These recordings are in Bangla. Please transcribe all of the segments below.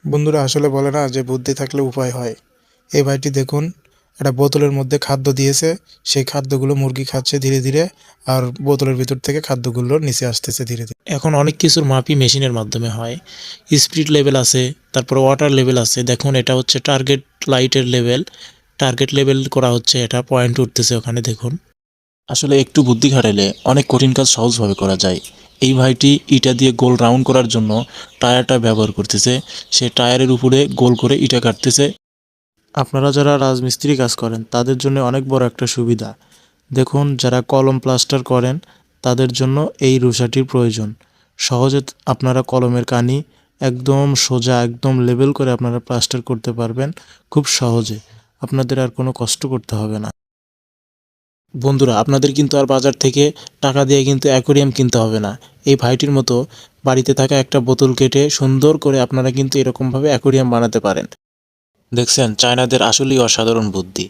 বন্ধুরা আসলে বলে না যে বুদ্ধি থাকলে উপায় হয়। এই ভাইটি দেখুন একটা বোতলের মধ্যে খাদ্য দিয়েছে, সেই খাদ্যগুলো মুরগি খাচ্ছে ধীরে ধীরে, আর বোতলের ভিতর থেকে খাদ্যগুলো নিচে আসতেছে ধীরে ধীরে। এখন অনেক কিছুর মাপই মেশিনের মাধ্যমে হয়। স্পিরিট লেভেল আছে, তারপর ওয়াটার লেভেল আছে। দেখুন এটা হচ্ছে টার্গেট লাইটের লেভেল, টার্গেট লেভেল করা হচ্ছে, এটা পয়েন্ট উঠতেছে ওখানে দেখুন। আসলে একটু বুদ্ধি খাটাইলে অনেক কঠিন কাজ সহজভাবে করা যায়। এই ভাইটি ইটা দিয়ে গোল রাউন্ড করার জন্য টায়ারটা ব্যবহার করতেছে। সে টায়ারের উপরে গোল করে ইটা কাটতেছে। আপনারা যারা রাজমিস্ত্রি কাজ করেন তাদের জন্য অনেক বড় একটা সুবিধা। দেখুন যারা কলম প্লাস্টার করেন তাদের জন্য এই রুষাটির প্রয়োজন। সহজে আপনারা কলমের কানি একদম সোজা একদম লেবেল করে আপনারা প্লাস্টার করতে পারবেন খুব সহজে। আপনাদের আর কোনো কষ্ট করতে হবে না। বন্ধুরা আপনাদের কিন্তু আর বাজার থেকে টাকা দিয়ে কিন্তু অ্যাকোরিয়াম কিনতে হবে না। এই ভাইটির মতো বাড়িতে থাকা একটা বোতল কেটে সুন্দর করে আপনারা কিন্তু এরকমভাবে অ্যাকোরিয়াম বানাতে পারেন। দেখছেন চায়নাদের আসলেই অসাধারণ বুদ্ধি।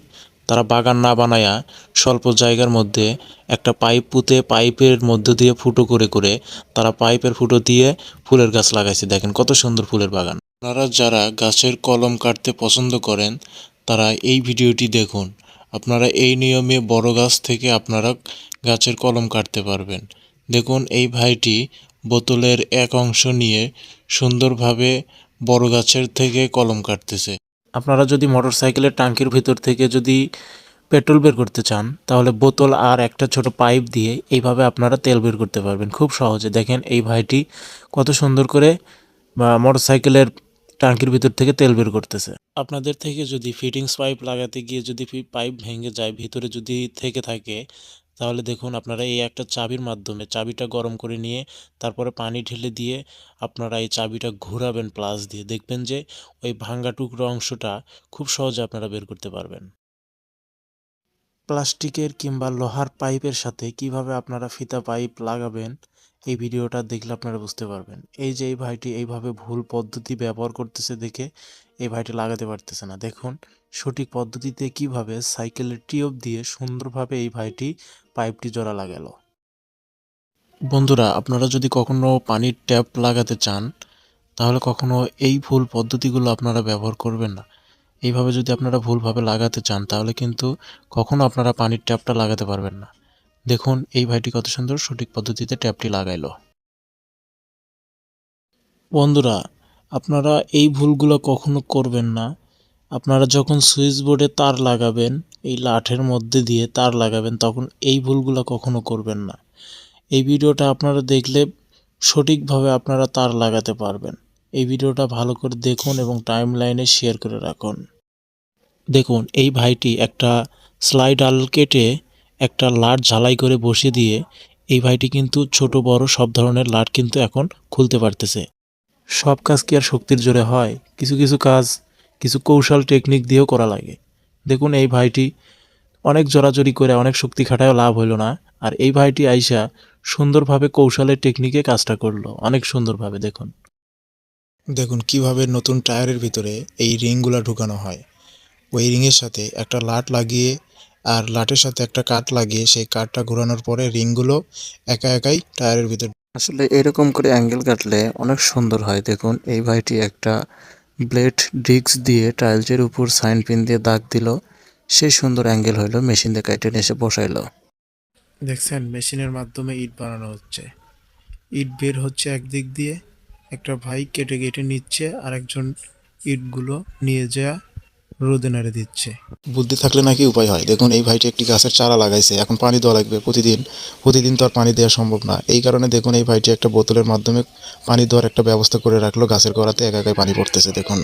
তারা বাগান না বানায়া স্বল্প জায়গার মধ্যে একটা পাইপ পুঁতে পাইপের মধ্য দিয়ে ফুটো করে করে তারা পাইপের ফুটো দিয়ে ফুলের গাছ লাগাইছে। দেখেন কত সুন্দর ফুলের বাগান। আপনারা যারা গাছের কলম কাটতে পছন্দ করেন তারা এই ভিডিওটি দেখুন। আপনারা এই নিয়মে বড় গাছ থেকে আপনারা গাছের কলম কাটতে পারবেন। দেখুন এই ভাইটি বোতলের এক অংশ নিয়ে সুন্দরভাবে বড় গাছের থেকে কলম কাটতেছে। আপনারা যদি মোটরসাইকেলের টাঙ্কির ভিতর থেকে যদি পেট্রোল বের করতে চান তাহলে বোতল আর একটা ছোট পাইপ দিয়ে এইভাবে আপনারা তেল বের করতে পারবেন খুব সহজে। দেখেন এই ভাইটি কত সুন্দর করে মোটরসাইকেলের টাঙ্কির ভিতর থেকে তেল বের করতেছে। আপনাদের থেকে যদি ফিটিংস পাইপ লাগাতে গিয়ে যদি পাইপ ভেঙে যায় ভিতরে যদি থেকে থাকে তাহলে দেখুন আপনারা এই একটা চাবির মাধ্যমে চাবিটা গরম করে নিয়ে তারপরে পানি ঢেলে দিয়ে আপনারা এই চাবিটা ঘোরাবেন প্লাস দিয়ে, দেখবেন যে ওই ভাঙ্গা টুকরো অংশটা খুব সহজে আপনারা বের করতে পারবেন। প্লাস্টিকের কিংবা লোহার পাইপের সাথে কিভাবে আপনারা ফিতা পাইপ লাগাবেন এই ভিডিওটা দেখলে আপনারা বুঝতে পারবেন। এই যে এই ভাইটি এইভাবে ভুল পদ্ধতি ব্যবহার করতেছে দেখে এই ভাইটি লাগাতে পারতেছে না। দেখুন সঠিক পদ্ধতিতে কিভাবে সাইকেলের টিউব দিয়ে সুন্দরভাবে এই ভাইটি পাইপটি জোড়া লাগালো। বন্ধুরা আপনারা যদি কখনো পানির ট্যাপ লাগাতে চান তাহলে কখনো এই ভুল পদ্ধতিগুলো আপনারা ব্যবহার করবেন না। এইভাবে যদি আপনারা ভুলভাবে লাগাতে চান তাহলে কিন্তু কখনো আপনারা পানির ট্যাপটা লাগাতে পারবেন না। দেখুন এই ভাইটি কত সুন্দর সঠিক পদ্ধতিতে ট্যাপটি লাগাইলো। বন্ধুরা আপনারা এই ভুলগুলো কখনো করবেন না। আপনারা যখন সুইচ বোর্ডে তার লাগাবেন, এই লাঠের মধ্যে দিয়ে তার লাগাবেন, তখন এই ভুলগুলো কখনো করবেন না। এই ভিডিওটা আপনারা দেখলে সঠিকভাবে আপনারা তার লাগাতে পারবেন। এই ভিডিওটা ভালো করে দেখুন এবং টাইম লাইনে শেয়ার করে রাখুন। দেখুন এই ভাইটি একটা স্লাইড আল কেটে একটা লাট ঝালাই করে বসিয়ে দিয়ে এই ভাইটি কিন্তু ছোট বড় সব ধরনের লাট কিন্তু এখন খুলতে পারতেছে। সব কাজ কি আর শক্তির জোরে হয়? কিছু কিছু কাজ কিছু কৌশল টেকনিক দিয়েও করা লাগে। দেখুন এই ভাইটি অনেক জোরাজোরি করে অনেক শক্তি খাটায়ও লাভ হইল না, আর এই ভাইটি আইসা সুন্দরভাবে কৌশলের টেকনিকে কাজটা করলো অনেক সুন্দরভাবে। দেখুন দেখুন কিভাবে নতুন টায়ারের ভিতরে এই রিংগুলো ঢুকানো হয়। ওই রিংয়ের সাথে একটা লাট লাগিয়ে আর লাটের সাথে একটা কাঠ লাগিয়ে সেই কাঠটা ঘোরানোর পরে রিংগুলো একা একাই টায়ারের ভিতর। আসলে এরকম করে অ্যাঙ্গেল কাটলে অনেক সুন্দর হয়। দেখুন এই ভাইটি একটা ব্লেড ডিস্ক দিয়ে টাইলসের উপর সাইন পিন দিয়ে দাগ দিল, সেই সুন্দর অ্যাঙ্গেল হইলো, মেশিন দিয়ে কেটে নিয়ে এসে বসাইলো। দেখছেন মেশিনের মাধ্যমে ইট বানানো হচ্ছে। ইট বের হচ্ছে একদিক দিয়ে, একটা ভাই কেটে কেটে নিচ্ছে, আর একজন ইটগুলো নিয়ে যা রোদে নাড়ে দিচ্ছে। বুদ্ধি থাকলে নাকি উপায় হয়। দেখুন এই ভাইটি একটি গাছের চারা লাগাইছে, এখন পানি দেওয়া লাগবে প্রতিদিন। প্রতিদিন তো আর পানি দেওয়া সম্ভব না, এই কারণে দেখুন এই ভাইটি একটা বোতলের মাধ্যমে পানি দেওয়ার একটা ব্যবস্থা করে রাখলো। গাছের গোড়াতে একা একাই পানি পড়তেছে দেখুন।